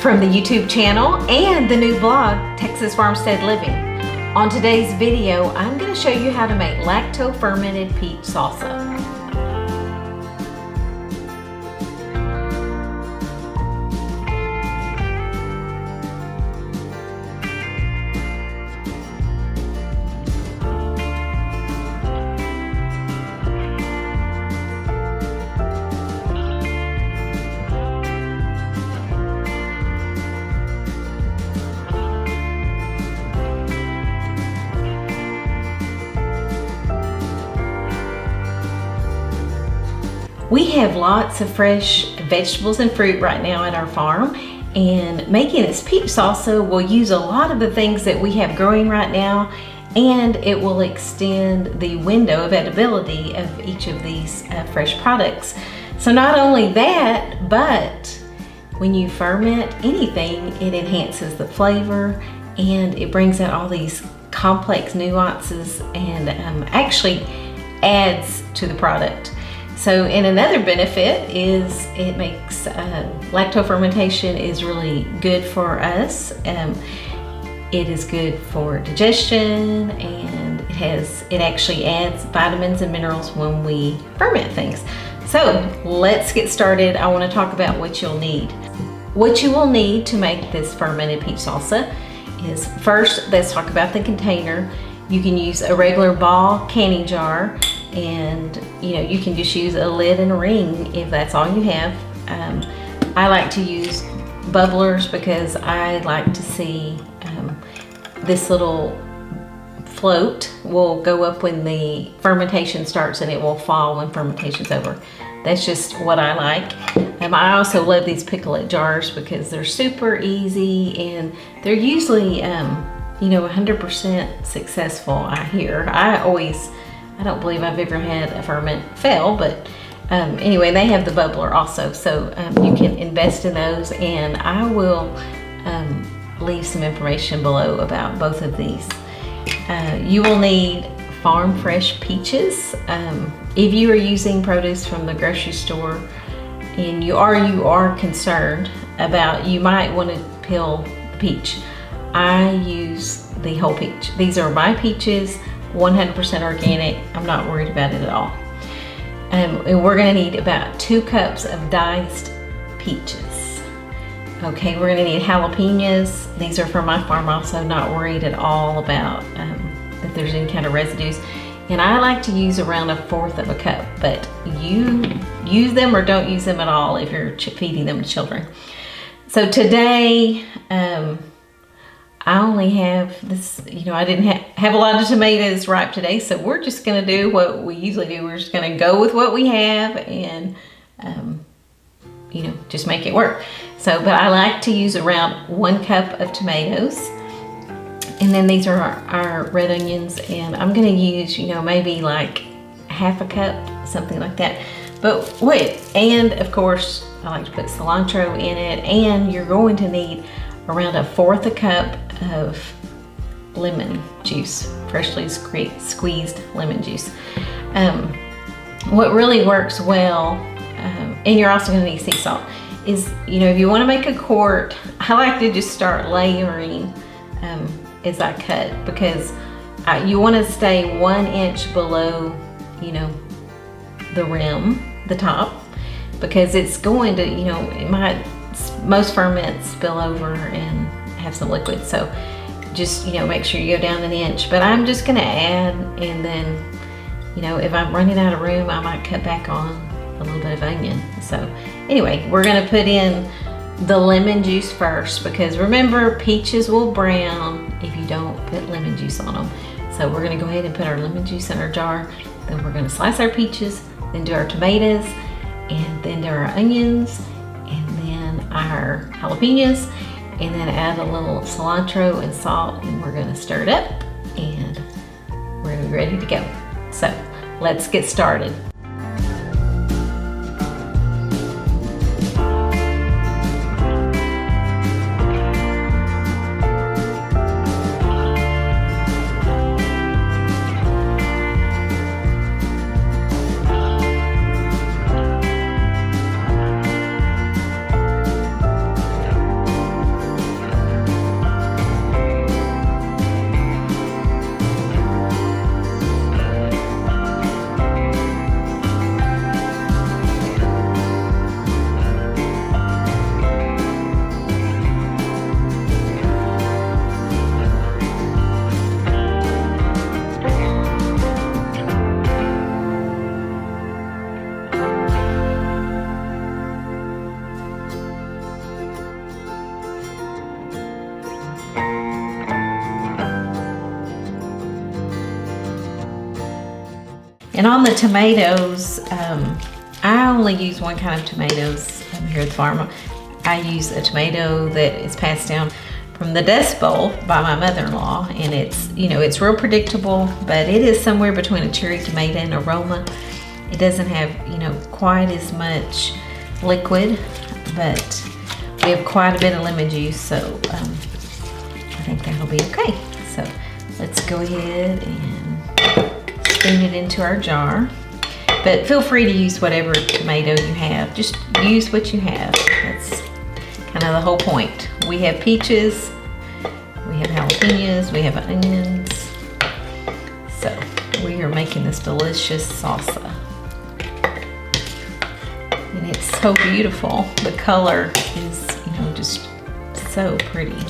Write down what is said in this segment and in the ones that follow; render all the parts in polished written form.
from the YouTube channel and the new blog, Texas Farmstead Living. On today's video, I'm going to show you how to make lacto-fermented peach salsa. We have lots of fresh vegetables and fruit right now at our farm, and making this peach salsa will use a lot of the things that we have growing right now, and it will extend the window of edibility of each of these fresh products. So not only that, but when you ferment anything, it enhances the flavor and it brings out all these complex nuances and actually adds to the product. So, and another benefit is it makes lacto-fermentation is really good for us. It is good for digestion, and it actually adds vitamins and minerals when we ferment things. So let's get started. I want to talk about what you'll need. What you will need to make this fermented peach salsa is, first, let's talk about the container. You can use a regular ball canning jar, and you can just use a lid and a ring if that's all you have. I like to use bubblers because I like to see this little float will go up when the fermentation starts, and it will fall when fermentation's over. That's just what I like. I also love these picklet jars because they're super easy, and they're usually 100% successful, I hear. I don't believe I've ever had a ferment fail, but anyway, they have the bubbler also, so you can invest in those, and I will leave some information below about both of these. You will need farm fresh peaches. If you are using produce from the grocery store and you are concerned about, you might want to peel the peach. I use the whole peach. These are my peaches, 100% organic. I'm not worried about it at all. And we're gonna need about 2 cups of diced peaches. Okay, we're gonna need jalapenos. These are from my farm also, not worried at all about if there's any kind of residues. And I like to use around 1/4 of a cup, but you use them or don't use them at all if you're feeding them to children. So today, I only have this, I didn't have a lot of tomatoes ripe today, so we're just gonna do what we usually do. We're just gonna go with what we have and, just make it work. So, but I like to use around 1 cup of tomatoes. And then these are our red onions, and I'm gonna use, maybe like 1/2 cup, something like that. But and of course, I like to put cilantro in it, and you're going to need around 1/4 cup of lemon juice, freshly squeezed lemon juice. What really works well, and you're also gonna need sea salt, is, if you wanna make a quart, I like to just start layering as I cut, because you wanna stay 1 inch below, the rim, the top, because it's going to, most ferments spill over and have some liquid. So just, make sure you go down 1 inch, but I'm just gonna add, and then, if I'm running out of room, I might cut back on a little bit of onion. So anyway, we're gonna put in the lemon juice first, because remember, peaches will brown if you don't put lemon juice on them. So we're gonna go ahead and put our lemon juice in our jar, then we're gonna slice our peaches, then do our tomatoes, and then do our onions, and then our jalapenos, and then add a little cilantro and salt, and we're gonna stir it up, and we're gonna be ready to go. So let's get started. And on the tomatoes, I only use one kind of tomatoes here at the farm. I use a tomato that is passed down from the Dust Bowl by my mother-in-law, and it's, you know, it's real predictable, but it is somewhere between a cherry tomato and aroma. It doesn't have, you know, quite as much liquid, but we have quite a bit of lemon juice, so I think that'll be okay. So let's go ahead and spoon it into our jar. But feel free to use whatever tomato you have. Just use what you have. That's kind of the whole point. We have peaches, we have jalapenos, we have onions. So we are making this delicious salsa. And it's so beautiful. The color is, you know, just so pretty.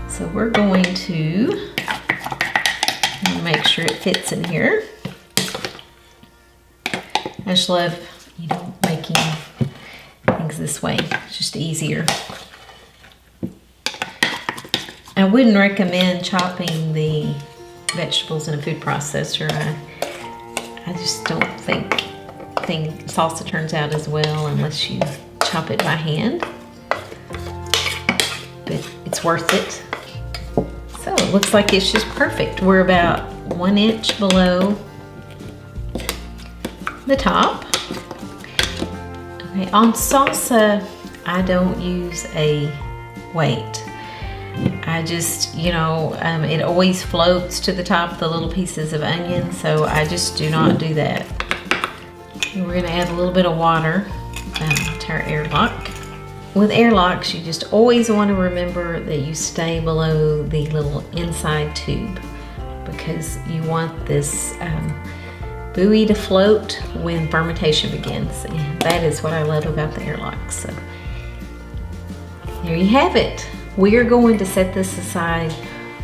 So we're going to make sure it fits in here. I just love, you know, making things this way. It's just easier. I wouldn't recommend chopping the vegetables in a food processor. I just don't think salsa turns out as well unless you chop it by hand. But it's worth it. So it looks like it's just perfect. We're about 1 inch below the top. Okay, on salsa, I don't use a weight. I just, you know, it always floats to the top, the little pieces of onion, so I just do not do that. And we're gonna add a little bit of water to our airlock. With airlocks, you just always want to remember that you stay below the little inside tube, because you want this buoy to float when fermentation begins. And that is what I love about the airlock. So there you have it. We are going to set this aside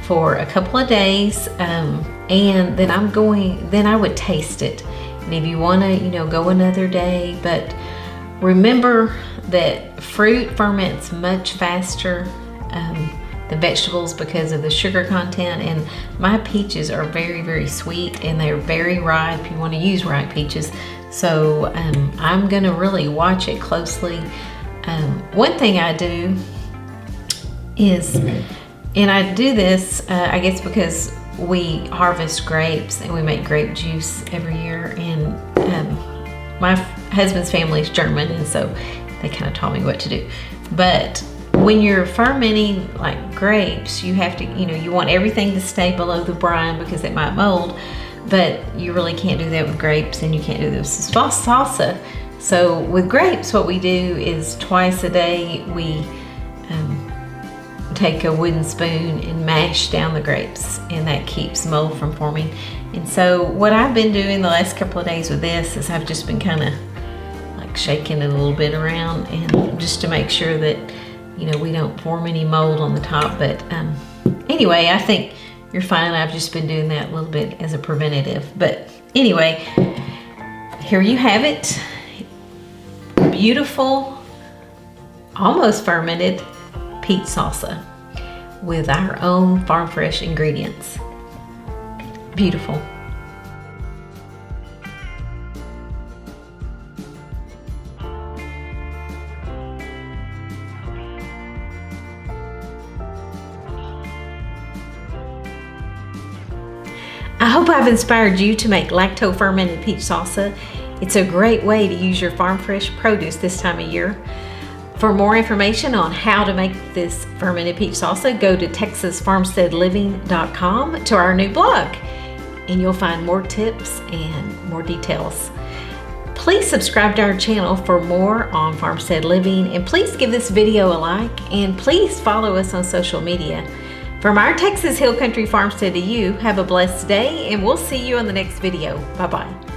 for a couple of days, and then I would taste it. And if you want to, you know, go another day, but remember that fruit ferments much faster than vegetables because of the sugar content, and my peaches are very, very sweet and they're very ripe. You want to use ripe peaches, so I'm gonna really watch it closely. One thing I do is, and I do this I guess because we harvest grapes and we make grape juice every year, and my husband's family is German, and so they kind of taught me what to do. But when you're fermenting like grapes, you have to, you know, you want everything to stay below the brine because it might mold, but you really can't do that with grapes, and you can't do this with salsa. So with grapes, what we do is twice a day we take a wooden spoon and mash down the grapes, and that keeps mold from forming. And so what I've been doing the last couple of days with this is I've just been kind of like shaking it a little bit around, and just to make sure that, you know, we don't form any mold on the top. But anyway, I think you're fine. I've just been doing that a little bit as a preventative. But anyway, here you have it. Beautiful, almost fermented peach salsa with our own farm fresh ingredients. Beautiful. I hope I've inspired you to make lacto-fermented peach salsa. It's a great way to use your farm fresh produce this time of year. For more information on how to make this fermented peach salsa, go to texasfarmsteadliving.com to our new blog, and you'll find more tips and more details. Please subscribe to our channel for more on Farmstead Living, and please give this video a like, and please follow us on social media. From our Texas Hill Country farmstead to you, have a blessed day, and we'll see you on the next video. Bye-bye.